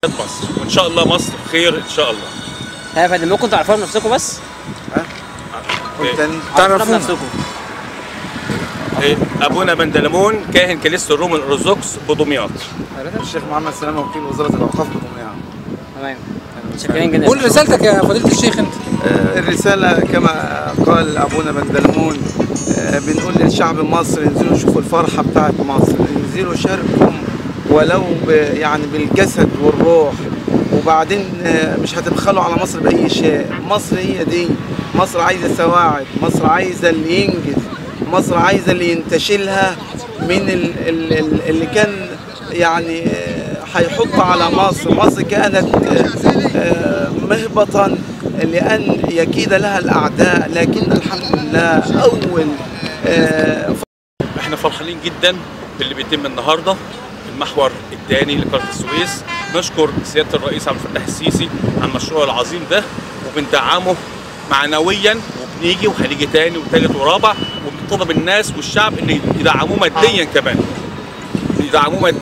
مصر، وان شاء الله مصر خير ان شاء الله. يا فندم ممكن تعرفوها بنفسكم بس؟ تعرفونا بنفسكم. ابونا بندلمون كاهن كنيسه الروم الارثوذكس بدمياط. الشيخ محمد سلامه وكيل وزاره الاوقاف بدمياط. تمام. متشكرين جدا. قول رسالتك يا فضيله الشيخ انت. الرساله كما قال ابونا بندلمون، بنقول للشعب المصري انزلوا شوفوا الفرحه بتاعت مصر، انزلوا شاركوا ولو يعني بالجسد والروح، وبعدين مش هتبخلوا على مصر باي شيء. مصر هي دي، مصر عايزه سواعد، مصر عايزه اللي ينجز، مصر عايزه اللي ينتشلها من اللي كان يعني هيحط على مصر. مصر كانت مهبطا لأن يكيد لها الأعداء، لكن الحمد لله أول احنا فرحانين جدا باللي بيتم النهارده في المحور الثاني لقناه السويس. نشكر سياده الرئيس عبد الفتاح السيسي على المشروع العظيم ده، وبندعمه معنويا، وبنيجي وهنيجي تاني وثالث ورابع، وبنطلب الناس والشعب ان يدعموه ماديا كمان، يدعموه ماديا.